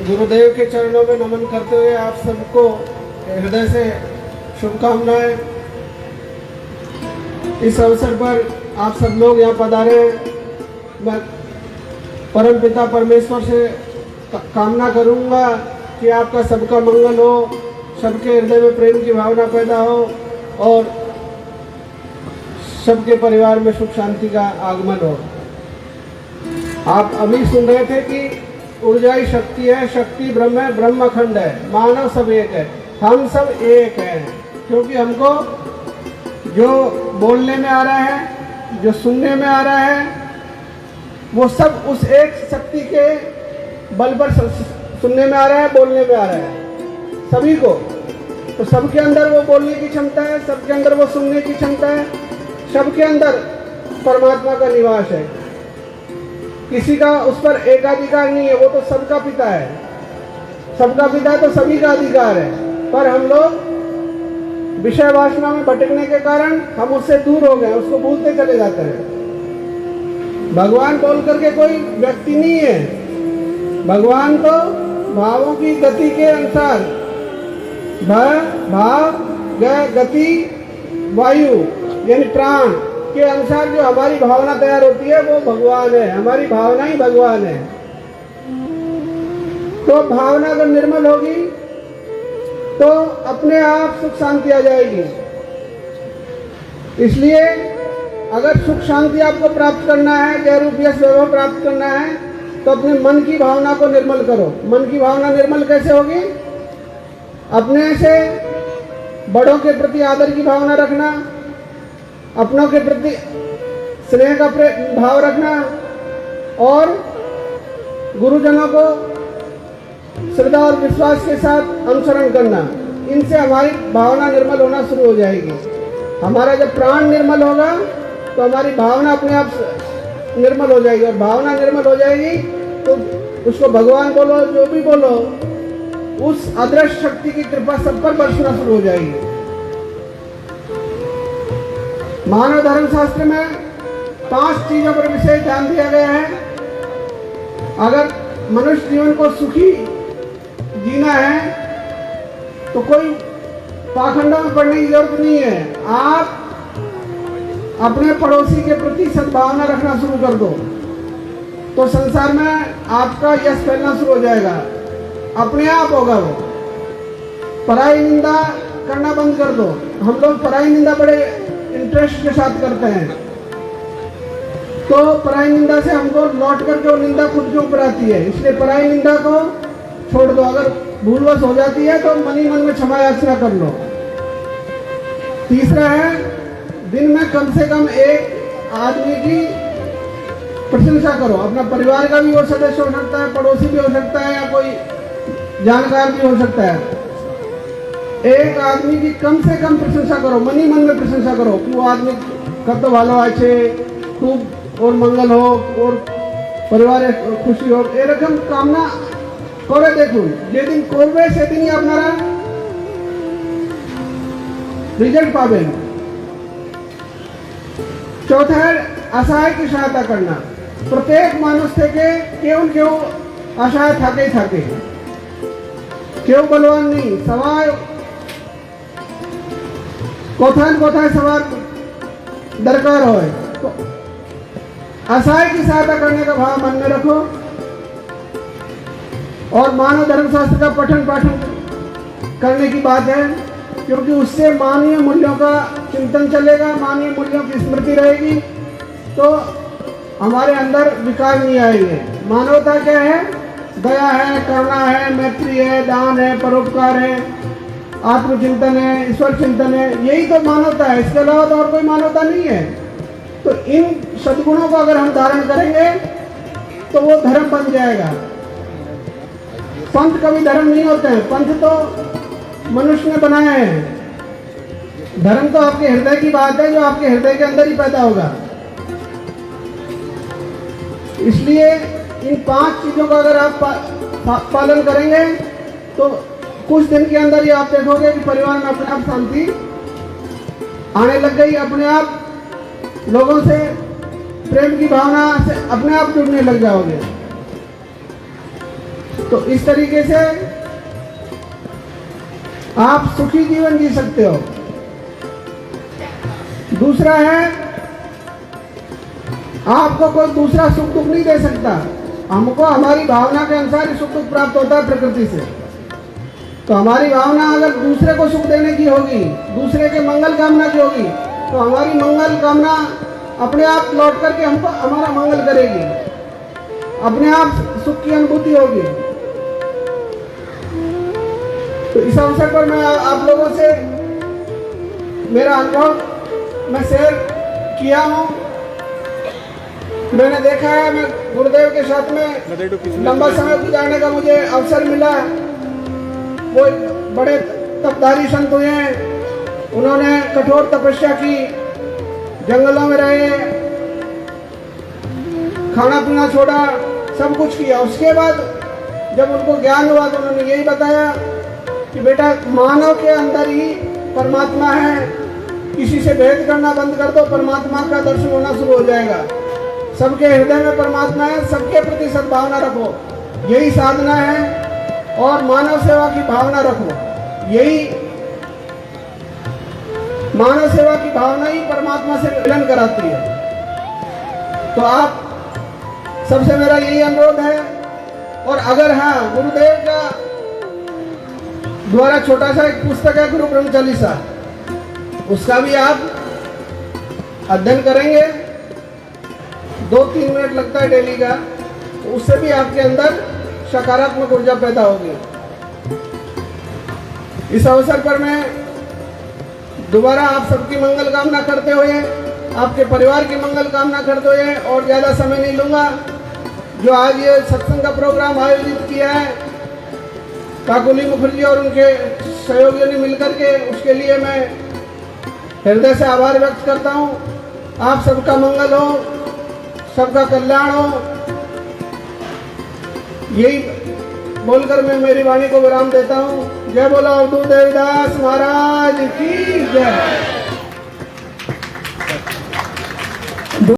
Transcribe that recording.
गुरुदेव के चरणों में नमन करते हुए आप सबको हृदय से शुभकामनाएं। इस अवसर पर आप सब लोग यहाँ पधारे हैं। मैं परम पिता परमेश्वर से कामना करूँगा कि आपका सबका मंगल हो, सबके हृदय में प्रेम की भावना पैदा हो और सबके परिवार में सुख शांति का आगमन हो। आप अभी सुन रहे थे कि ऊर्जा ही शक्ति है, शक्ति ब्रह्म है, ब्रह्म अखंड है, मानव सब एक है। हम सब एक हैं क्योंकि हमको जो बोलने में आ रहा है, जो सुनने में आ रहा है, वो सब उस एक शक्ति के बल पर सुनने में आ रहा है, बोलने में आ रहा है सभी को। तो सबके अंदर वो बोलने की क्षमता है, सबके अंदर वो सुनने की क्षमता है, सबके अंदर परमात्मा का निवास है। किसी का उस पर एकाधिकार नहीं है, वो तो सबका पिता है। सबका पिता तो सभी का अधिकार है, पर हम लोग विषय वासना में भटकने के कारण हम उससे दूर हो गए, उसको भूलते चले जाते हैं। भगवान बोल करके कोई व्यक्ति नहीं है, भगवान तो भावों की गति के अनुसार भाव गति वायु यानी प्राण के अनुसार जो हमारी भावना तैयार होती है वो भगवान है। हमारी भावना ही भगवान है। तो भावना अगर निर्मल होगी तो अपने आप सुख शांति आ जाएगी। इसलिए अगर सुख शांति आपको प्राप्त करना है, जय रूप यश वैभव प्राप्त करना है, तो अपने मन की भावना को निर्मल करो। मन की भावना निर्मल कैसे होगी? अपने से बड़ों के प्रति आदर की भावना रखना, अपनों के प्रति स्नेह का भाव रखना और गुरुजनों को श्रद्धा और विश्वास के साथ अनुसरण करना। इनसे हमारी भावना निर्मल होना शुरू हो जाएगी। हमारा जब प्राण निर्मल होगा तो हमारी भावना अपने आप निर्मल हो जाएगी, और भावना निर्मल हो जाएगी तो उसको भगवान बोलो, जो भी बोलो, उस अदृश्य शक्ति की कृपा सब पर बरसना शुरू हो जाएगी। मानव धर्म शास्त्र में 5 चीजों पर विशेष ध्यान दिया गया है। अगर मनुष्य जीवन को सुखी जीना है तो कोई पाखंडों में पड़ने की जरूरत नहीं है। आप अपने पड़ोसी के प्रति सद्भावना रखना शुरू कर दो तो संसार में आपका यश फैलना शुरू हो जाएगा, अपने आप होगा वो। पराई निंदा करना बंद कर दो। हम लोग पराई निंदा बड़े इंटरेस्ट के साथ करते हैं, तो पराई निंदा से हमको लौट करके वो निंदा खुद के ऊपर आती है। इसलिए पराई निंदा को छोड़ दो। अगर भूलवश हो जाती है तो मन ही मन में क्षमा याचना कर लो। तीसरा है, दिन में कम से कम एक आदमी की प्रशंसा करो। अपना परिवार का भी वो सदस्य हो सकता है, पड़ोसी भी हो सकता है, या कोई जानकार भी हो सकता है। एक आदमी की कम से कम प्रशंसा करो, मन ही मन में प्रशंसा करो कि वो आदमी कत ভালো আছে, खूब और मंगल हो और परिवार खुशी हो, एरकम कामना करे देखुन। যেদিন করবে সেদিনই আপনারা रिजल्ट पाবেন। चौथा है असहाय की सहायता करना। प्रत्येक मानुष থেকে কেউ কেউ असहाय থাকেই থাকে, কেউ বলবান নেই। সবাই কোথায় কোথায় সবার दरकार हो। तो असहाय की सहायता करने का भाव मन में रखो और मानव धर्म शास्त्र का पठन पाठन करने की बात है, क्योंकि उससे मानवीय मूल्यों का चिंतन चलेगा, मानवीय मूल्यों की स्मृति रहेगी, तो हमारे अंदर विकार नहीं आएंगे। मानवता क्या है? दया है, करुणा है, मैत्री है, दान है, परोपकार है, आत्मचिंतन है, ईश्वर चिंतन है। यही तो मानवता है, इसके अलावा तो और कोई मानवता नहीं है। तो इन सद्गुणों को अगर हम धारण करेंगे तो वो धर्म बन जाएगा। पंथ कभी धर्म नहीं होते हैं, पंथ तो मनुष्य ने बनाए हैं। धर्म तो आपके हृदय की बात है, जो आपके हृदय के अंदर ही पैदा होगा। इसलिए इन 5 चीजों का अगर आप पालन करेंगे तो कुछ दिन के अंदर ही आप देखोगे कि परिवार में अपने आप शांति आने लग गई। अपने आप लोगों से प्रेम की भावना से अपने आप जुड़ने लग जाओगे। तो इस तरीके से आप सुखी जीवन जी सकते हो। दूसरा है, आपको कोई दूसरा सुख दुख नहीं दे सकता। हमको हमारी भावना के अनुसार ही सुख दुख प्राप्त होता है प्रकृति से। तो हमारी भावना अगर दूसरे को सुख देने की होगी, दूसरे के मंगल कामना की होगी, तो हमारी मंगल कामना अपने आप लौट करके हमको हमारा मंगल करेगी, अपने आप सुख की अनुभूति होगी। तो इस अवसर पर मैं आप लोगों से मेरा अनुभव मैं शेयर किया हूँ। मैंने देखा है, मैं गुरुदेव के साथ में लंबा समय गुजारने का मुझे अवसर मिला। वो बड़े तपधारी संत हुए हैं, उन्होंने कठोर तपस्या की, जंगलों में रहे, खाना पीना छोड़ा, सब कुछ किया। उसके बाद जब उनको ज्ञान हुआ तो उन्होंने यही बताया कि बेटा, मानव के अंदर ही परमात्मा है, किसी से भेद करना बंद कर दो, परमात्मा का दर्शन होना शुरू हो जाएगा। सबके हृदय में परमात्मा है, सबके प्रति सद्भावना रखो, यही साधना है। और मानव सेवा की भावना रखो, यही मानव सेवा की भावना ही परमात्मा से मिलन कराती है। तो आप सबसे मेरा यही अनुरोध है। और अगर हाँ, गुरुदेव का द्वारा छोटा सा एक पुस्तक है गुरु ब्रह्म चालीसा, उसका भी आप अध्ययन करेंगे, 2-3 मिनट लगता है डेली का, तो उससे भी आपके अंदर सकारात्मक ऊर्जा पैदा होगी। इस अवसर पर मैं दोबारा आप सबकी मंगल कामना करते हुए, आपके परिवार की मंगल कामना करते हुए और ज़्यादा समय नहीं लूँगा। जो आज ये सत्संग का प्रोग्राम आयोजित किया है काकुली मुखर्जी और उनके सहयोगियों ने मिलकर के, उसके लिए मैं हृदय से आभार व्यक्त करता हूँ। आप सबका मंगल हो, सबका कल्याण हो, यही बोलकर मैं मेरी वाणी को विराम देता हूँ। जय बोलो अवधूत देवदास महाराज की जय।